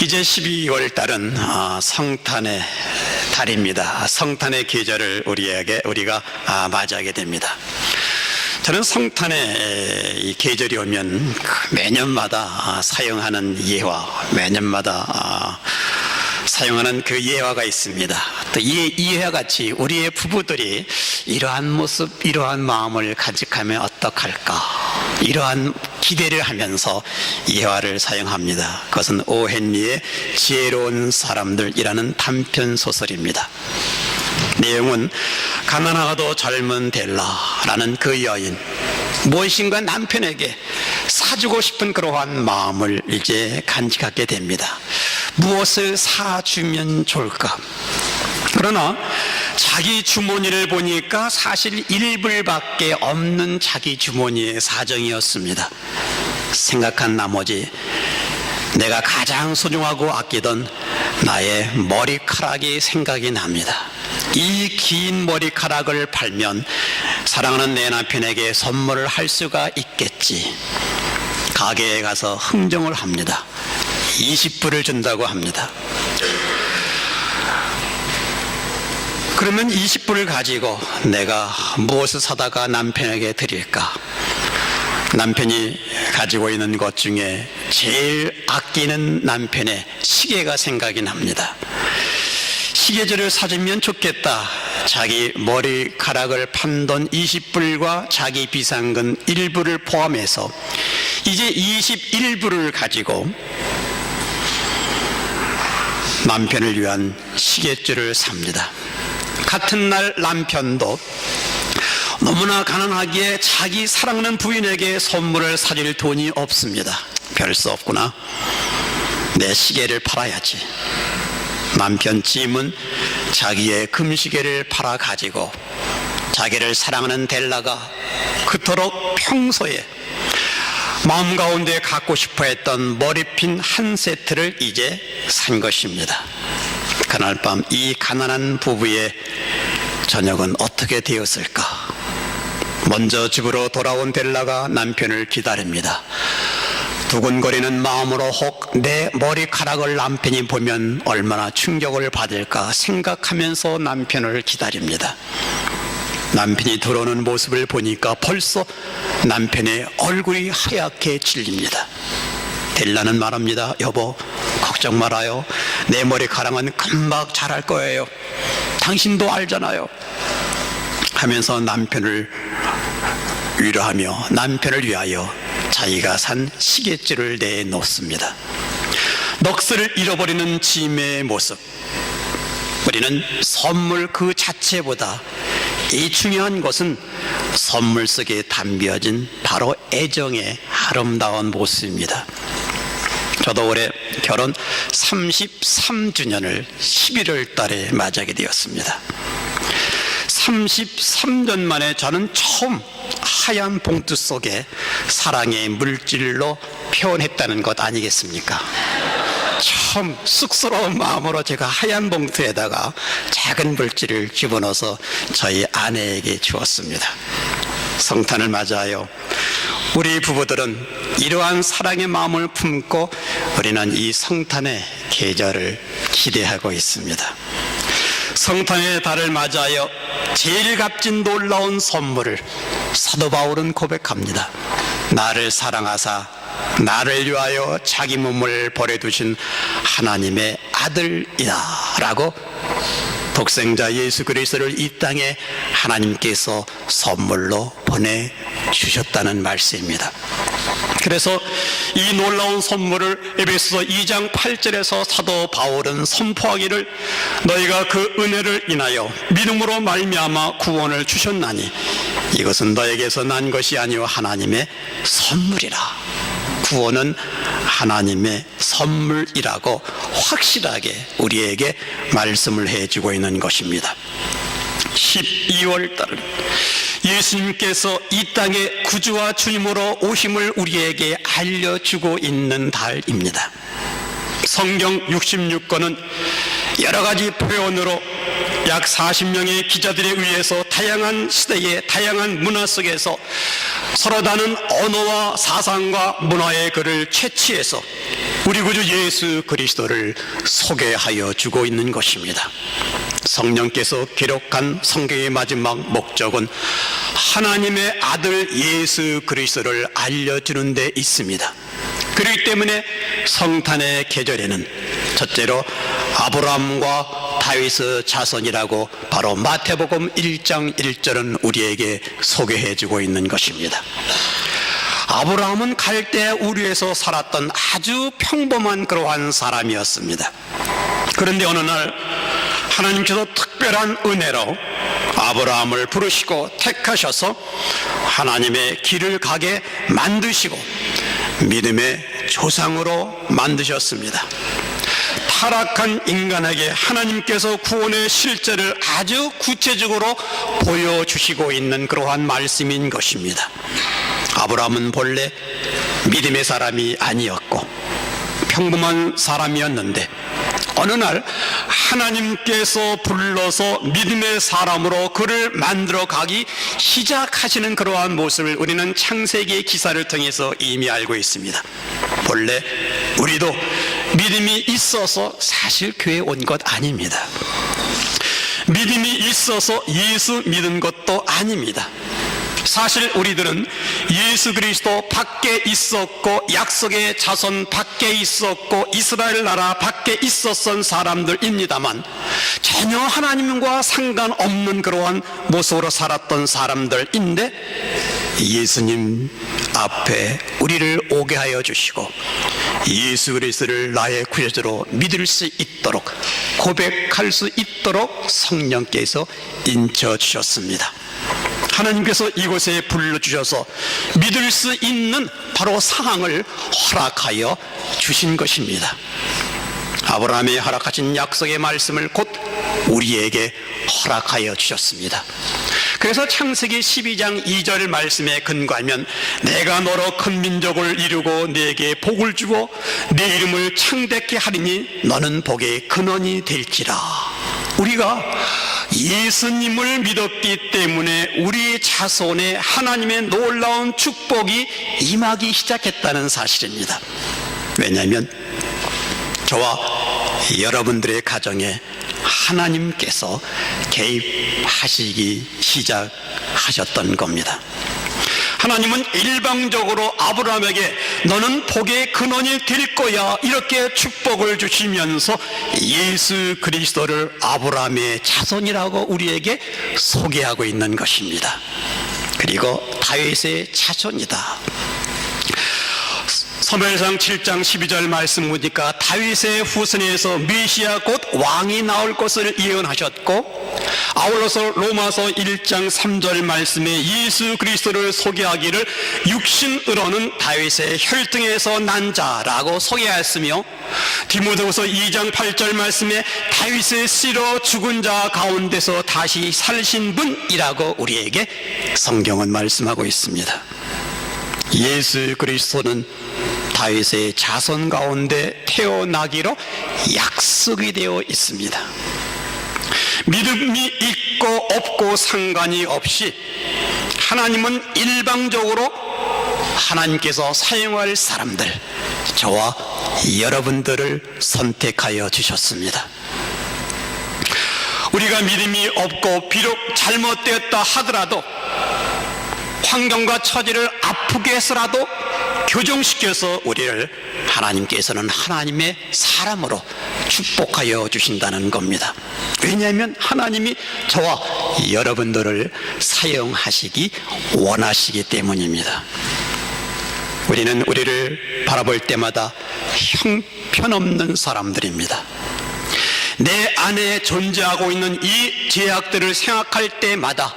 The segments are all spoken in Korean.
이제 12월 달은 성탄의 달입니다. 성탄의 계절을 우리가 맞이하게 됩니다. 저는 성탄의 이 계절이 오면 매년마다 사용하는 예화, 매년마다 사용하는 그 예화가 있습니다. 또 이 예화 같이 우리의 부부들이 이러한 모습, 이러한 마음을 간직하면 어떡할까, 이러한 기대를 하면서 예화를 사용합니다. 그것은 오 헨리의 지혜로운 사람들이라는 단편 소설입니다. 내용은 가난하고도 젊은 델라라는 그 여인, 무엇인가 남편에게 사주고 싶은 그러한 마음을 이제 간직하게 됩니다. 무엇을 사주면 좋을까? 그러나 자기 주머니를 보니까 사실 1불밖에 없는 자기 주머니의 사정이었습니다. 생각한 나머지 내가 가장 소중하고 아끼던 나의 머리카락이 생각이 납니다. 이 긴 머리카락을 팔면 사랑하는 내 남편에게 선물을 할 수가 있겠지. 가게에 가서 흥정을 합니다. 20불을 준다고 합니다. 그러면 20불을 가지고 내가 무엇을 사다가 남편에게 드릴까? 남편이 가지고 있는 것 중에 제일 아끼는 남편의 시계가 생각이 납니다. 시계줄을 사주면 좋겠다. 자기 머리카락을 판 돈 20불과 자기 비상금 1불을 포함해서 이제 21불을 가지고 남편을 위한 시계줄을 삽니다. 같은 날 남편도 너무나 가난하기에 자기 사랑하는 부인에게 선물을 사줄 돈이 없습니다. 별 수 없구나. 내 시계를 팔아야지. 남편 짐은 자기의 금시계를 팔아 가지고 자기를 사랑하는 델라가 그토록 평소에 마음 가운데 갖고 싶어 했던 머리핀 한 세트를 이제 산 것입니다. 그날 밤 이 가난한 부부의 저녁은 어떻게 되었을까? 먼저 집으로 돌아온 델라가 남편을 기다립니다. 두근거리는 마음으로 혹 내 머리카락을 남편이 보면 얼마나 충격을 받을까 생각하면서 남편을 기다립니다. 남편이 들어오는 모습을 보니까 벌써 남편의 얼굴이 하얗게 질립니다. 델라는 말합니다. 여보, 걱정 말아요. 내 머리카락은 금방 자랄 거예요. 당신도 알잖아요. 하면서 남편을 위로하며 남편을 위하여 자기가 산 시계줄을 내놓습니다. 넋을 잃어버리는 짐의 모습, 우리는 선물 그 자체보다 이 중요한 것은 선물 속에 담겨진 바로 애정의 아름다운 모습입니다. 저도 올해 결혼 33주년을 11월 달에 맞이하게 되었습니다. 33년 만에 저는 처음 하얀 봉투 속에 사랑의 물질로 표현했다는 것 아니겠습니까? 처음 쑥스러운 마음으로 제가 하얀 봉투에다가 작은 물질을 집어넣어서 저희 아내에게 주었습니다. 성탄을 맞아요. 우리 부부들은 이러한 사랑의 마음을 품고 우리는 이 성탄의 계절을 기대하고 있습니다. 성탄의 달을 맞아요. 제일 값진 놀라운 선물을 사도 바울은 고백합니다. 나를 사랑하사 나를 위하여 자기 몸을 버려두신 하나님의 아들이다 라고 독생자 예수 그리스도를 이 땅에 하나님께서 선물로 보내주셨다는 말씀입니다. 그래서 이 놀라운 선물을 에베소서 2장 8절에서 사도 바울은 선포하기를 너희가 그 은혜를 인하여 믿음으로 말미암아 구원을 주셨나니 이것은 너에게서 난 것이 아니요 하나님의 선물이라. 구원은 하나님의 선물이라고 확실하게 우리에게 말씀을 해주고 있는 것입니다. 12월 달은 예수님께서 이 땅에 구주와 주님으로 오심을 우리에게 알려주고 있는 달입니다. 성경 66권은 여러 가지 표현으로 약 40명의 기자들에 의해서 다양한 시대의 다양한 문화 속에서 서로 다른 언어와 사상과 문화의 글을 채취해서 우리 구주 예수 그리스도를 소개하여 주고 있는 것입니다. 성령께서 기록한 성경의 마지막 목적은 하나님의 아들 예수 그리스도를 알려주는 데 있습니다. 그렇기 때문에 성탄의 계절에는 첫째로 아브라함과 다윗의 자손이라고 바로 마태복음 1장 1절은 우리에게 소개해주고 있는 것입니다. 아브라함은 갈대 우르에서 살았던 아주 평범한 그러한 사람이었습니다. 그런데 어느 날 하나님께서 특별한 은혜로 아브라함을 부르시고 택하셔서 하나님의 길을 가게 만드시고 믿음의 조상으로 만드셨습니다. 타락한 인간에게 하나님께서 구원의 실제를 아주 구체적으로 보여주시고 있는 그러한 말씀인 것입니다. 아브라함은 본래 믿음의 사람이 아니었고 평범한 사람이었는데 어느 날 하나님께서 불러서 믿음의 사람으로 그를 만들어 가기 시작하시는 그러한 모습을 우리는 창세기의 기사를 통해서 이미 알고 있습니다. 본래 우리도 믿음이 있어서 사실 교회에 온 것 아닙니다. 믿음이 있어서 예수 믿은 것도 아닙니다. 사실 우리들은 예수 그리스도 밖에 있었고 약속의 자손 밖에 있었고 이스라엘 나라 밖에 있었던 사람들입니다만 전혀 하나님과 상관없는 그러한 모습으로 살았던 사람들인데 예수님 앞에 우리를 오게 하여 주시고 예수 그리스도를 나의 구주로 믿을 수 있도록 고백할 수 있도록 성령께서 인쳐 주셨습니다. 하나님께서 이곳에 불러주셔서 믿을 수 있는 바로 상황을 허락하여 주신 것입니다. 아브라함이 허락하신 약속의 말씀을 곧 우리에게 허락하여 주셨습니다. 그래서 창세기 12장 2절 말씀에 근거하면 내가 너로 큰 민족을 이루고 네게 복을 주고 네 이름을 창대케 하리니 너는 복의 근원이 될지라. 우리가 예수님을 믿었기 때문에 우리 자손에 하나님의 놀라운 축복이 임하기 시작했다는 사실입니다. 왜냐하면 저와 여러분들의 가정에 하나님께서 개입하시기 시작하셨던 겁니다. 하나님은 일방적으로 아브라함에게 너는 복의 근원이 될 거야 이렇게 축복을 주시면서 예수 그리스도를 아브라함의 자손이라고 우리에게 소개하고 있는 것입니다. 그리고 다윗의 자손이다. 사무엘상 7장 12절 말씀 보니까 다윗의 후손에서 메시아 곧 왕이 나올 것을 예언하셨고 아울러서 로마서 1장 3절 말씀에 예수 그리스도를 소개하기를 육신으로는 다윗의 혈통에서 난 자라고 소개하였으며 디모데후서 2장 8절 말씀에 다윗의 씨로 죽은 자 가운데서 다시 살신 분이라고 우리에게 성경은 말씀하고 있습니다. 예수 그리스도는 다윗의 자손 가운데 태어나기로 약속이 되어 있습니다. 믿음이 있고 없고 상관이 없이 하나님은 일방적으로 하나님께서 사용할 사람들, 저와 여러분들을 선택하여 주셨습니다. 우리가 믿음이 없고 비록 잘못되었다 하더라도 환경과 처지를 아프게 해서라도 교정시켜서 우리를 하나님께서는 하나님의 사람으로 축복하여 주신다는 겁니다. 왜냐하면 하나님이 저와 여러분들을 사용하시기 원하시기 때문입니다. 우리는 우리를 바라볼 때마다 형편없는 사람들입니다. 내 안에 존재하고 있는 이 죄악들을 생각할 때마다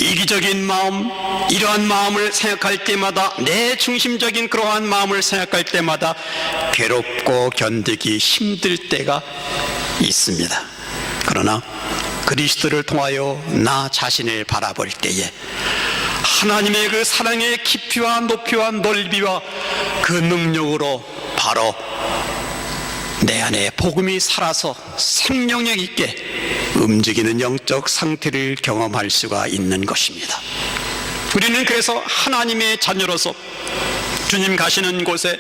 이기적인 마음, 이러한 마음을 생각할 때마다 내 중심적인 그러한 마음을 생각할 때마다 괴롭고 견디기 힘들 때가 있습니다. 그러나 그리스도를 통하여 나 자신을 바라볼 때에 하나님의 그 사랑의 깊이와 높이와 넓이와 그 능력으로 바로 내 안에 복음이 살아서 생명력 있게 움직이는 영적 상태를 경험할 수가 있는 것입니다. 우리는 그래서 하나님의 자녀로서 주님 가시는 곳에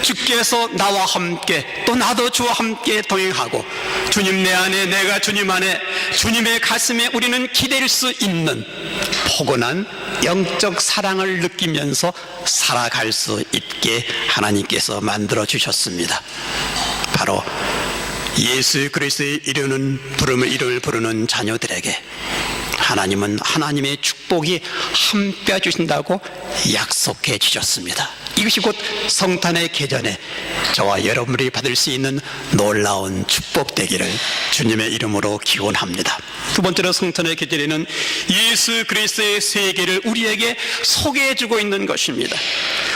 주께서 나와 함께 또 나도 주와 함께 동행하고 주님 내 안에 내가 주님 안에 주님의 가슴에 우리는 기댈 수 있는 포근한 영적 사랑을 느끼면서 살아갈 수 있게 하나님께서 만들어 주셨습니다. 바로 예수 그리스도의 이름을 부르는 자녀들에게 하나님은 하나님의 축복이 함께 주신다고 약속해 주셨습니다. 이것이 곧 성탄의 계전에 저와 여러분이 받을 수 있는 놀라운 축복 되기를 주님의 이름으로 기원합니다. 두 번째로 성탄의 계절에는 예수 그리스도의 세계를 우리에게 소개해 주고 있는 것입니다.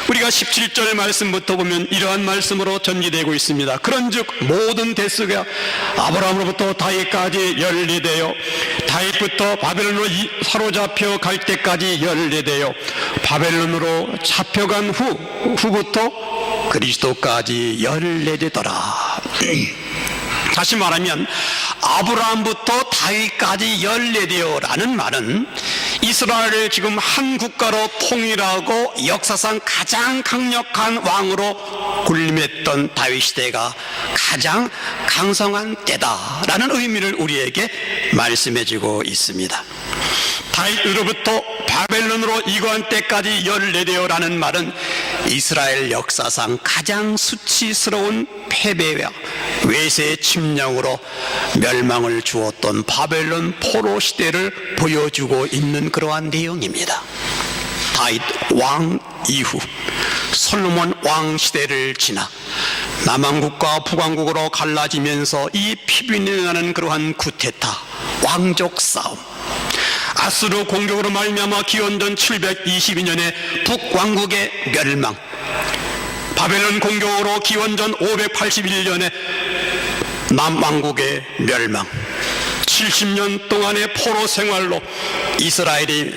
우리가 17절 말씀부터 보면 이러한 말씀으로 전개되고 있습니다. 그런즉 모든 대수가 아브라함으로부터 다윗까지 연례되어 다윗부터 바벨론으로 사로잡혀 갈 때까지 연례되어 바벨론으로 잡혀간 후부터 그리스도까지 연례되더라. 다시 말하면 아브라함부터 다윗까지 연례되어라는 말은 이스라엘을 지금 한 국가로 통일하고 역사상 가장 강력한 왕으로 군림했던 다윗 시대가 가장 강성한 때다라는 의미를 우리에게 말씀해주고 있습니다. 다윗으로부터 바벨론으로 이관 때까지 연례되어라는 말은 이스라엘 역사상 가장 수치스러운 패배와 외세 침략으로 멸망을 주었던 바벨론 포로 시대를 보여주고 있는 그러한 내용입니다. 다윗 왕 이후 솔로몬 왕 시대를 지나 남왕국과 북왕국으로 갈라지면서 이 피비린내 나는 그러한 쿠데타 왕족 싸움, 아수르 공격으로 말미암아 기원전 722년에 북왕국의 멸망, 바벨론 공격으로 기원전 581년에 남왕국의 멸망, 70년 동안의 포로 생활로 이스라엘이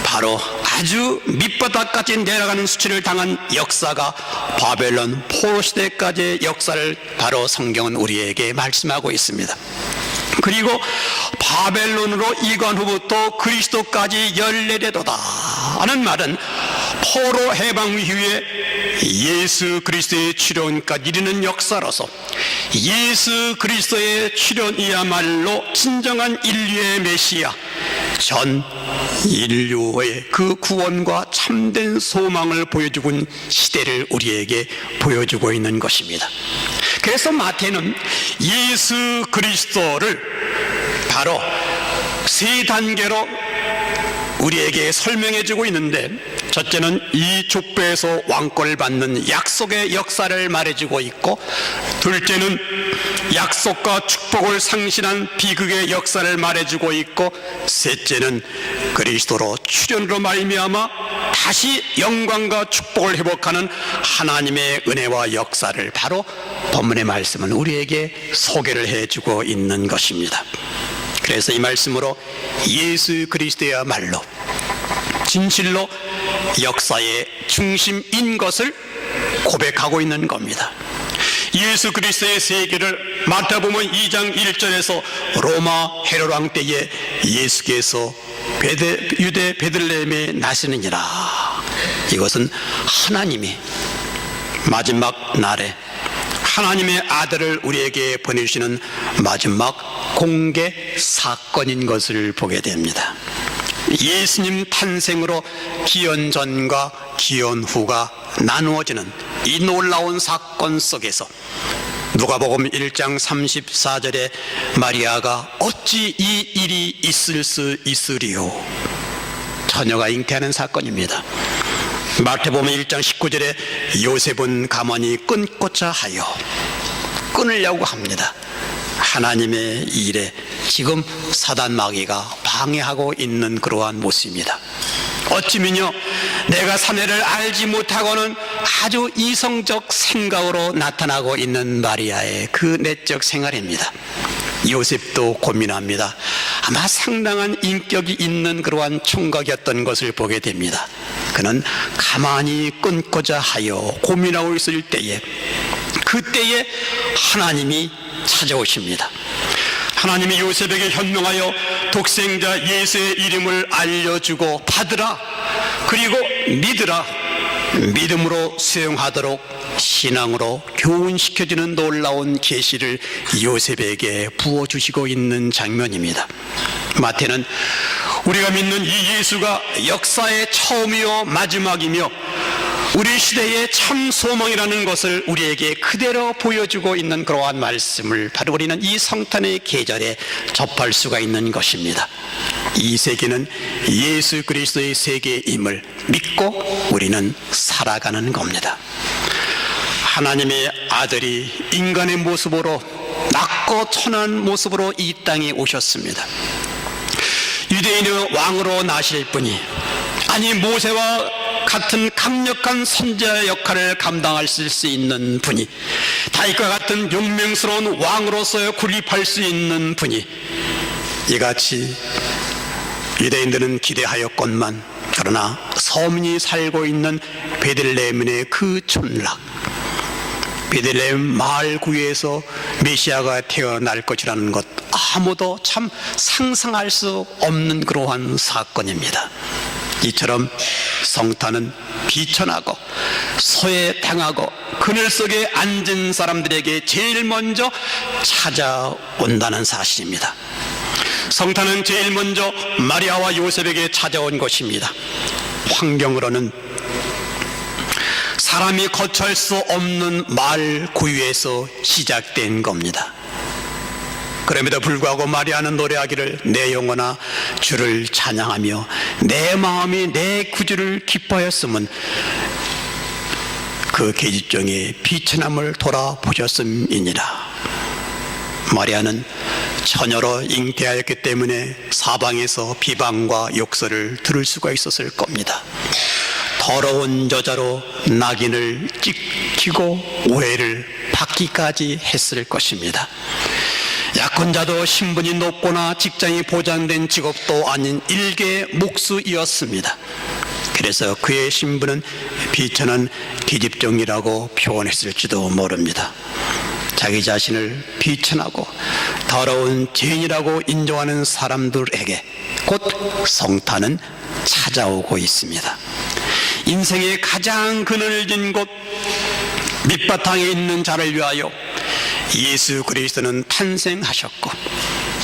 바로 아주 밑바닥까지 내려가는 수치를 당한 역사가 바벨론 포로 시대까지의 역사를 바로 성경은 우리에게 말씀하고 있습니다. 그리고 바벨론으로 이관 후부터 그리스도까지 연례되도다 하는 말은 포로 해방 이후에 예수 그리스도의 출현까지 이르는 역사로서 예수 그리스도의 출현이야말로 진정한 인류의 메시아, 전 인류의 그 구원과 참된 소망을 보여주고 시대를 우리에게 보여주고 있는 것입니다. 그래서 마태는 예수 그리스도를 바로 세 단계로 우리에게 설명해 주고 있는데, 첫째는 이 족보에서 왕권을 받는 약속의 역사를 말해주고 있고, 둘째는 약속과 축복을 상실한 비극의 역사를 말해주고 있고, 셋째는 그리스도로 출현으로 말미암아 다시 영광과 축복을 회복하는 하나님의 은혜와 역사를 바로 본문의 말씀은 우리에게 소개를 해주고 있는 것입니다. 그래서 이 말씀으로 예수 그리스도야말로 진실로 역사의 중심인 것을 고백하고 있는 겁니다. 예수 그리스도의 세계를 마태복음 2장 1절에서 로마 헤롯 왕 때에 예수께서 유대 베들레헴에 나시느니라. 이것은 하나님이 마지막 날에 하나님의 아들을 우리에게 보내주시는 마지막 공개 사건인 것을 보게 됩니다. 예수님 탄생으로 기원 전과 기원 후가 나누어지는 이 놀라운 사건 속에서 누가복음 1장 34절에 마리아가 어찌 이 일이 있을 수 있으리요, 처녀가 잉태하는 사건입니다. 마태복음 1장 19절에 요셉은 가만히 끊고자 하여, 끊으려고 합니다. 하나님의 일에 지금 사단 마귀가 방해하고 있는 그러한 모습입니다. 어찌면요, 내가 사내를 알지 못하고는 아주 이성적 생각으로 나타나고 있는 마리아의 그 내적 생활입니다. 요셉도 고민합니다. 아마 상당한 인격이 있는 그러한 총각이었던 것을 보게 됩니다. 그는 가만히 끊고자 하여 고민하고 있을 때에, 그때에 하나님이 찾아오십니다. 하나님이 요셉에게 현명하여 독생자 예수의 이름을 알려주고 받으라, 그리고 믿으라, 믿음으로 수용하도록 신앙으로 교훈시켜주는 놀라운 계시를 요셉에게 부어주시고 있는 장면입니다. 마태는 우리가 믿는 이 예수가 역사의 처음이요 마지막이며 우리 시대의 참 소망이라는 것을 우리에게 그대로 보여주고 있는 그러한 말씀을 바로 우리는 이 성탄의 계절에 접할 수가 있는 것입니다. 이 세계는 예수 그리스도의 세계임을 믿고 우리는 살아가는 겁니다. 하나님의 아들이 인간의 모습으로 낮고 천한 모습으로 이 땅에 오셨습니다. 유대인의 왕으로 나실 분이, 아니 모세와 같은 강력한 선지자의 역할을 감당하실 수 있는 분이, 다윗과 같은 용맹스러운 왕으로서 군립할 수 있는 분이, 이같이 유대인들은 기대하였건만 그러나 서민이 살고 있는 베들레헴의 그 촌락, 베들레헴 마을 구에서 메시아가 태어날 것이라는 것, 아무도 참 상상할 수 없는 그러한 사건입니다. 이처럼 성탄은 비천하고 소외당하고 그늘 속에 앉은 사람들에게 제일 먼저 찾아온다는 사실입니다. 성탄은 제일 먼저 마리아와 요셉에게 찾아온 것입니다. 환경으로는 사람이 거처할 수 없는 마을 구유에서 시작된 겁니다. 그럼에도 불구하고 마리아는 노래하기를, 내 영혼아 주를 찬양하며 내 마음이 내 구주를 기뻐하였음은 그 계집종의 비천함을 돌아보셨음이니라. 마리아는 처녀로 잉태하였기 때문에 사방에서 비방과 욕설을 들을 수가 있었을 겁니다. 더러운 여자로 낙인을 찍히고 오해를 받기까지 했을 것입니다. 약혼자도 신분이 높거나 직장이 보장된 직업도 아닌 일개 목수이었습니다. 그래서 그의 신분은 비천한 계집종이라고 표현했을지도 모릅니다. 자기 자신을 비천하고 더러운 죄인이라고 인정하는 사람들에게 곧 성탄은 찾아오고 있습니다. 인생의 가장 그늘진 곳 밑바탕에 있는 자를 위하여 예수 그리스도는 탄생하셨고,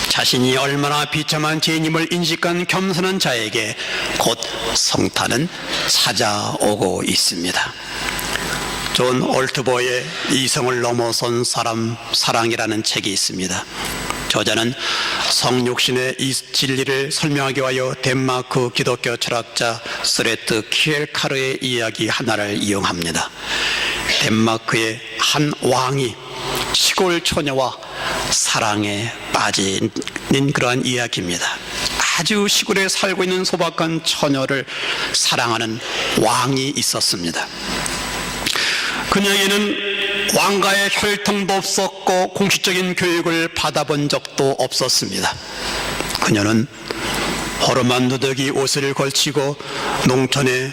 자신이 얼마나 비참한 죄인임을 인식한 겸손한 자에게 곧 성탄은 찾아오고 있습니다. 존 올트보의 이성을 넘어선 사랑이라는 책이 있습니다. 저자는 성육신의 이 진리를 설명하기 위하여 덴마크 기독교 철학자 스레트 키엘카르의 이야기 하나를 이용합니다. 덴마크의 한 왕이 시골 처녀와 사랑에 빠진 그러한 이야기입니다. 아주 시골에 살고 있는 소박한 처녀를 사랑하는 왕이 있었습니다. 그녀에게는 왕가의 혈통도 없었고 공식적인 교육을 받아본 적도 없었습니다. 그녀는 허름한 누더기 옷을 걸치고 농촌의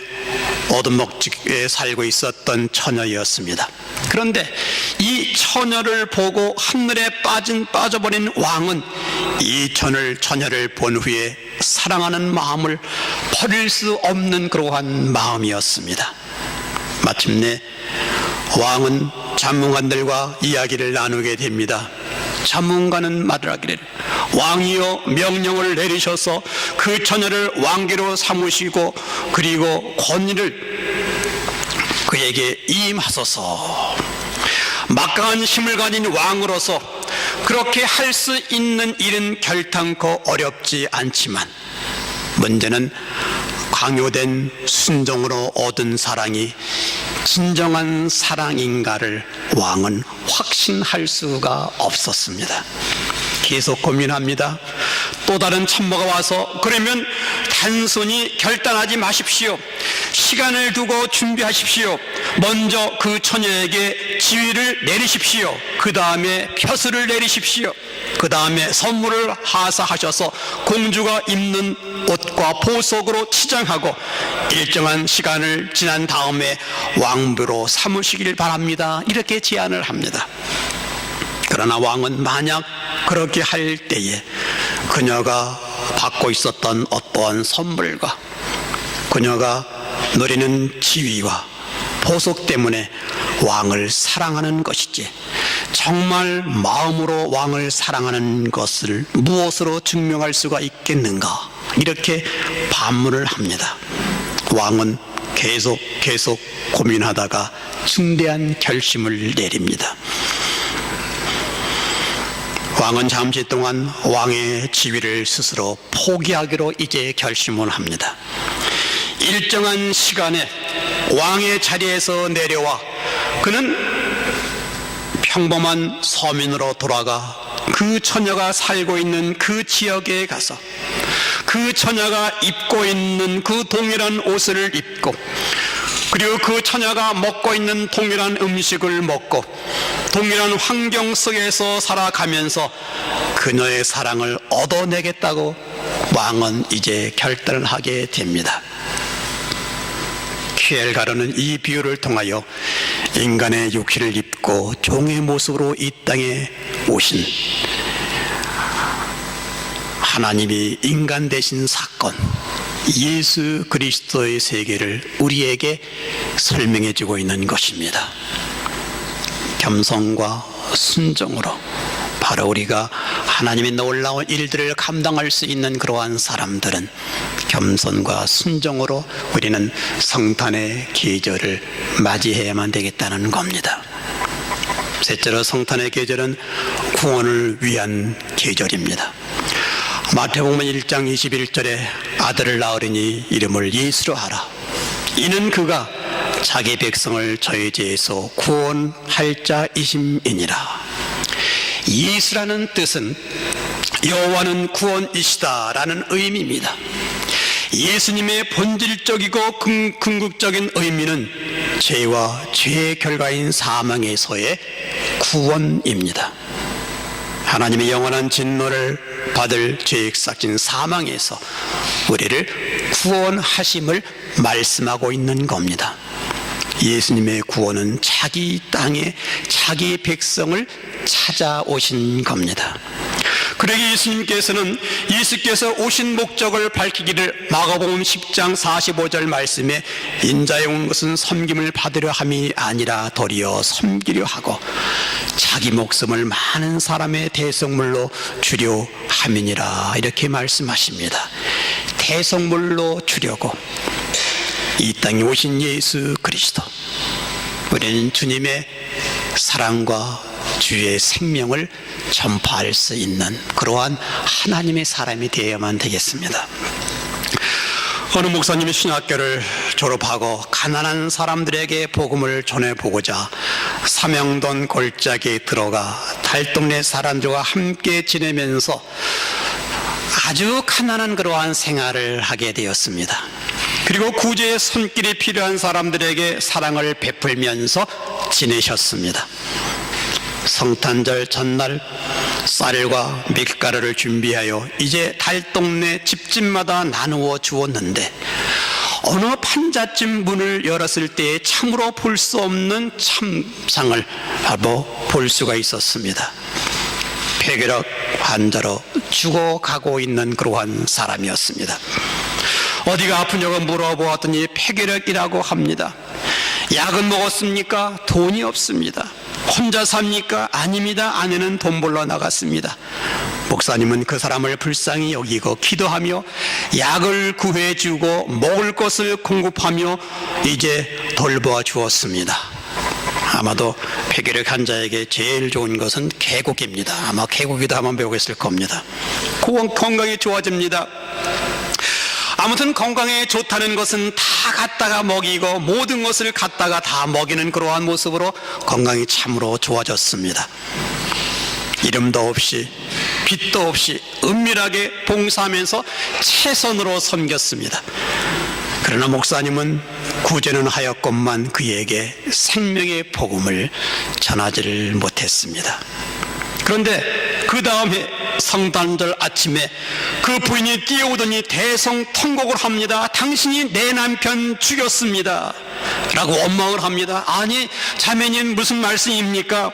어둠목집에 살고 있었던 처녀였습니다. 그런데 이 처녀를 보고 한눈에 빠져버린 왕은 이 처녀를 본 후에 사랑하는 마음을 버릴 수 없는 그러한 마음이었습니다. 마침내 왕은 잠문관들과 이야기를 나누게 됩니다. 잠문관은 말을 하기를, 왕이여 명령을 내리셔서 그 처녀를 왕비로 삼으시고 그리고 권위를 그에게 임하소서. 막강한 힘을 가진 왕으로서 그렇게 할 수 있는 일은 결탄코 어렵지 않지만, 문제는 강요된 순종으로 얻은 사랑이 진정한 사랑인가를 왕은 확신할 수가 없었습니다. 계속 고민합니다. 또 다른 참모가 와서, 그러면 단순히 결단하지 마십시오. 시간을 두고 준비하십시오. 먼저 그 처녀에게 지위를 내리십시오. 그 다음에 벼슬을 내리십시오. 그 다음에 선물을 하사하셔서 공주가 입는 옷과 보석으로 치장하고 일정한 시간을 지난 다음에 왕비로 삼으시길 바랍니다. 이렇게 제안을 합니다. 그러나 왕은 만약 그렇게 할 때에 그녀가 받고 있었던 어떠한 선물과 그녀가 누리는 지위와 보석 때문에 왕을 사랑하는 것이지 정말 마음으로 왕을 사랑하는 것을 무엇으로 증명할 수가 있겠는가? 이렇게 반문을 합니다. 왕은 계속 고민하다가 중대한 결심을 내립니다. 왕은 잠시 동안 왕의 지위를 스스로 포기하기로 이제 결심을 합니다. 일정한 시간에 왕의 자리에서 내려와 그는 평범한 서민으로 돌아가 그 처녀가 살고 있는 그 지역에 가서 그 처녀가 입고 있는 그 동일한 옷을 입고 그리고 그 처녀가 먹고 있는 동일한 음식을 먹고 동일한 환경 속에서 살아가면서 그녀의 사랑을 얻어내겠다고 왕은 이제 결단을 하게 됩니다. 키엘가르는 이 비유를 통하여 인간의 육신을 입고 종의 모습으로 이 땅에 오신 하나님이 인간 되신 사건, 예수 그리스도의 세계를 우리에게 설명해 주고 있는 것입니다. 겸손과 순종으로 바로 우리가 하나님의 놀라운 일들을 감당할 수 있는 그러한 사람들은 겸손과 순종으로 우리는 성탄의 계절을 맞이해야만 되겠다는 겁니다. 셋째로 성탄의 계절은 구원을 위한 계절입니다. 마태복음 1장 21절에 아들을 낳으리니 이름을 예수로 하라. 이는 그가 자기 백성을 저희 죄에서 구원할 자이심이니라. 예수라는 뜻은 여호와는 구원이시다라는 의미입니다. 예수님의 본질적이고 궁극적인 의미는 죄와 죄의 결과인 사망에서의 구원입니다. 하나님의 영원한 진노를 받을 죄의 싹진 사망에서 우리를 구원하심을 말씀하고 있는 겁니다. 예수님의 구원은 자기 땅에 자기 백성을 찾아오신 겁니다. 그러기 예수께서 오신 목적을 밝히기를 마가복음 10장 45절 말씀에 인자에 온 것은 섬김을 받으려 함이 아니라 도리어 섬기려 하고 자기 목숨을 많은 사람의 대속물로 주려 함이니라 이렇게 말씀하십니다. 대속물로 주려고 이 땅에 오신 예수 그리스도, 우리는 주님의 사랑과 주의 생명을 전파할 수 있는 그러한 하나님의 사람이 되어야만 되겠습니다. 어느 목사님이 신학교를 졸업하고 가난한 사람들에게 복음을 전해보고자 삼양돈 골짜기에 들어가 달동네 사람들과 함께 지내면서 아주 가난한 그러한 생활을 하게 되었습니다. 그리고 구제의 손길이 필요한 사람들에게 사랑을 베풀면서 지내셨습니다. 성탄절 전날 쌀과 밀가루를 준비하여 이제 달동네 집집마다 나누어 주었는데 어느 판잣집 문을 열었을 때 참으로 볼 수 없는 참상을 볼 수가 있었습니다. 폐결핵 환자로 죽어가고 있는 그러한 사람이었습니다. 어디가 아프냐고 물어보았더니 폐결핵이라고 합니다. 약은 먹었습니까? 돈이 없습니다. 혼자 삽니까? 아닙니다. 아내는 돈 벌러 나갔습니다. 목사님은 그 사람을 불쌍히 여기고 기도하며 약을 구해주고 먹을 것을 공급하며 이제 돌보아 주었습니다. 아마도 폐결핵 환자에게 제일 좋은 것은 개고기입니다. 아마 개고기도 한번 배우겠을 겁니다. 건강이 좋아집니다. 아무튼 건강에 좋다는 것은 다 갖다가 먹이고 모든 것을 갖다가 다 먹이는 그러한 모습으로 건강이 참으로 좋아졌습니다. 이름도 없이 빚도 없이 은밀하게 봉사하면서 최선으로 섬겼습니다. 그러나 목사님은 구제는 하였건만 그에게 생명의 복음을 전하지를 못했습니다. 그런데 그 다음에 성탄절 아침에 그 부인이 뛰어오더니 대성통곡을 합니다. 당신이 내 남편 죽였습니다 라고 원망을 합니다. 아니 자매님 무슨 말씀입니까?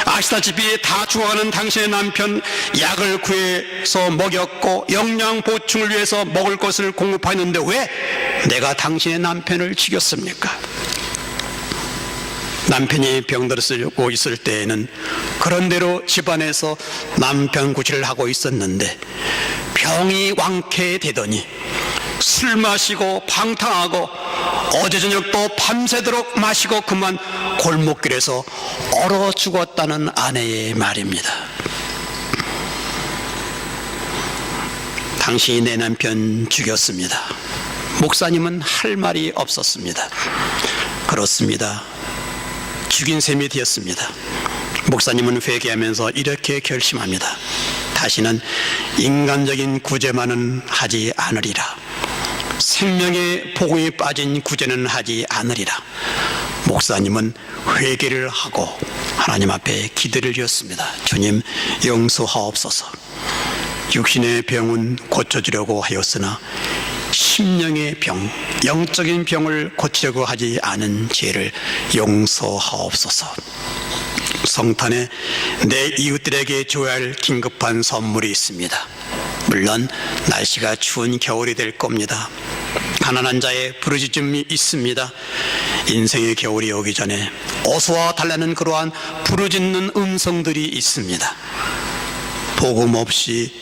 아시다시피 다 죽어가는 당신의 남편 약을 구해서 먹였고 영양 보충을 위해서 먹을 것을 공급하였는데 왜 내가 당신의 남편을 죽였습니까? 남편이 병들었고 있을 때에는 그런대로 집안에서 남편 구실을 하고 있었는데 병이 왕쾌되더니 술 마시고 방탕하고 어제 저녁도 밤새도록 마시고 그만 골목길에서 얼어 죽었다는 아내의 말입니다. 당시 내 남편 죽였습니다. 목사님은 할 말이 없었습니다. 그렇습니다. 죽인 셈이 되었습니다. 목사님은 회개하면서 이렇게 결심합니다. 다시는 인간적인 구제만은 하지 않으리라. 생명의 복음이 빠진 구제는 하지 않으리라. 목사님은 회개를 하고 하나님 앞에 기도를 드렸습니다. 주님, 용서하옵소서. 육신의 병은 고쳐주려고 하였으나 심령의 병, 영적인 병을 고치려고 하지 않은 죄를 용서하옵소서. 성탄에 내 이웃들에게 줘야 할 긴급한 선물이 있습니다. 물론 날씨가 추운 겨울이 될 겁니다. 가난한 자의 부르짖음이 있습니다. 인생의 겨울이 오기 전에 어서와 달라는 그러한 부르짖는 음성들이 있습니다. 복음 없이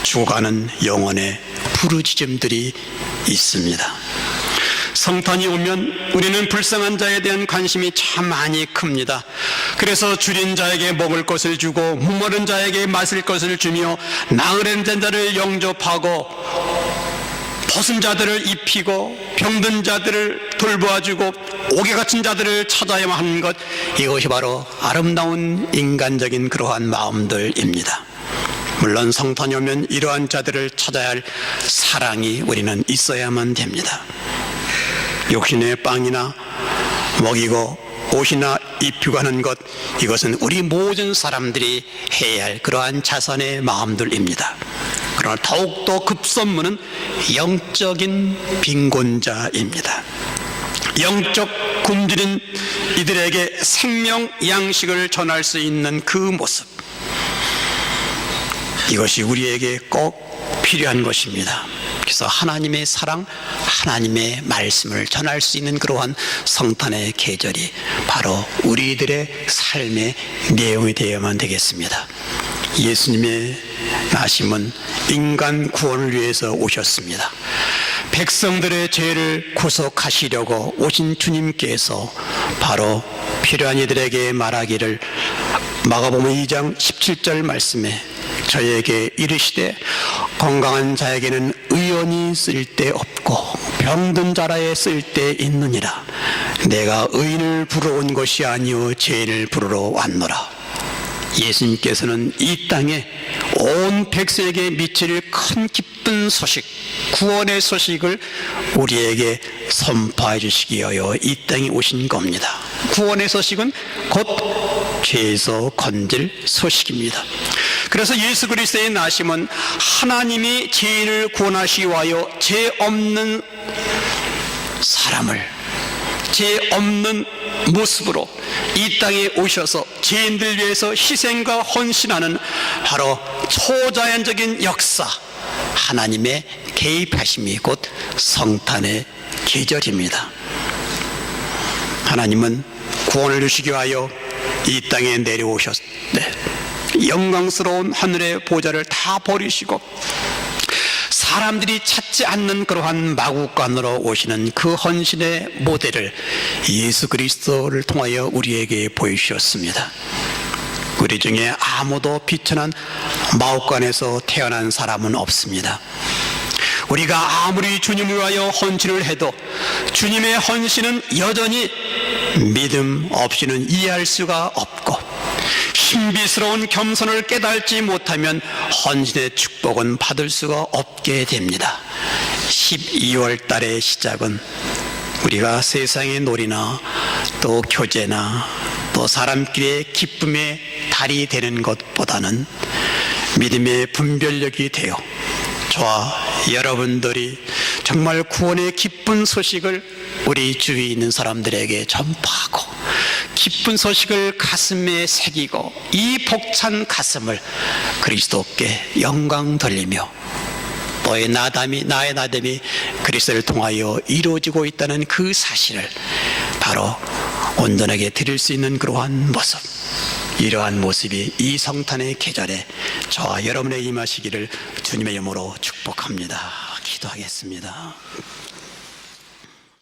죽어가는 영혼의 부르짖음들이 있습니다. 성탄이 오면 우리는 불쌍한 자에 대한 관심이 참 많이 큽니다. 그래서 줄인 자에게 먹을 것을 주고 목마른 자에게 마실 것을 주며 나그네 된 자를 영접하고 벗은 자들을 입히고 병든 자들을 돌보아주고 옥에 갇힌 자들을 찾아야만 하는 것, 이것이 바로 아름다운 인간적인 그러한 마음들입니다. 물론 성탄이 오면 이러한 자들을 찾아야 할 사랑이 우리는 있어야만 됩니다. 육신의 빵이나 먹이고 옷이나 입히고 하는 것, 이것은 우리 모든 사람들이 해야 할 그러한 자선의 마음들입니다. 그러나 더욱더 급선무는 영적인 빈곤자입니다. 영적 굶주린 이들에게 생명 양식을 전할 수 있는 그 모습, 이것이 우리에게 꼭 필요한 것입니다. 그래서 하나님의 사랑, 하나님의 말씀을 전할 수 있는 그러한 성탄의 계절이 바로 우리들의 삶의 내용이 되어야만 되겠습니다. 예수님의 나심은 인간 구원을 위해서 오셨습니다. 백성들의 죄를 구속하시려고 오신 주님께서 바로 필요한 이들에게 말하기를, 마가복음 2장 17절 말씀에 저에게 이르시되 건강한 자에게는 의원이 쓸데없고 병든 자라에 쓸데있느니라. 내가 의인을 부르러 온 것이 아니요 죄인을 부르러 왔노라. 예수님께서는 이 땅에 온 백성에게 미칠 큰 기쁜 소식, 구원의 소식을 우리에게 선포해 주시기 위하여 이 땅에 오신 겁니다. 구원의 소식은 곧 죄에서 건질 소식입니다. 그래서 예수 그리스도의 나심은 하나님이 죄인을 구원하시기 위하여 죄 없는 사람을 죄 없는 모습으로 이 땅에 오셔서 죄인들 위해서 희생과 헌신하는 바로 초자연적인 역사, 하나님의 개입하심이 곧 성탄의 계절입니다. 하나님은 구원을 주시기 위하여 이 땅에 내려오셨네. 영광스러운 하늘의 보좌를 다 버리시고 사람들이 찾지 않는 그러한 마국간으로 오시는 그 헌신의 모델을 예수 그리스도를 통하여 우리에게 보여주셨습니다. 우리 중에 아무도 비천한 마국간에서 태어난 사람은 없습니다. 우리가 아무리 주님을 위하여 헌신을 해도 주님의 헌신은 여전히 믿음 없이는 이해할 수가 없고, 신비스러운 겸손을 깨달지 못하면 헌신의 축복은 받을 수가 없게 됩니다. 12월 달의 시작은 우리가 세상의 놀이나 또 교제나 또 사람끼리의 기쁨의 달이 되는 것보다는 믿음의 분별력이 되어 저와 여러분들이 정말 구원의 기쁜 소식을 우리 주위에 있는 사람들에게 전파하고 기쁜 소식을 가슴에 새기고 이 벅찬 가슴을 그리스도께 영광 돌리며 나의 나담이 그리스도를 통하여 이루어지고 있다는 그 사실을 바로 온전하게 드릴 수 있는 그러한 모습, 이러한 모습이 이 성탄의 계절에 저와 여러분의 임하시기를 주님의 이름으로 축복합니다. 기도하겠습니다.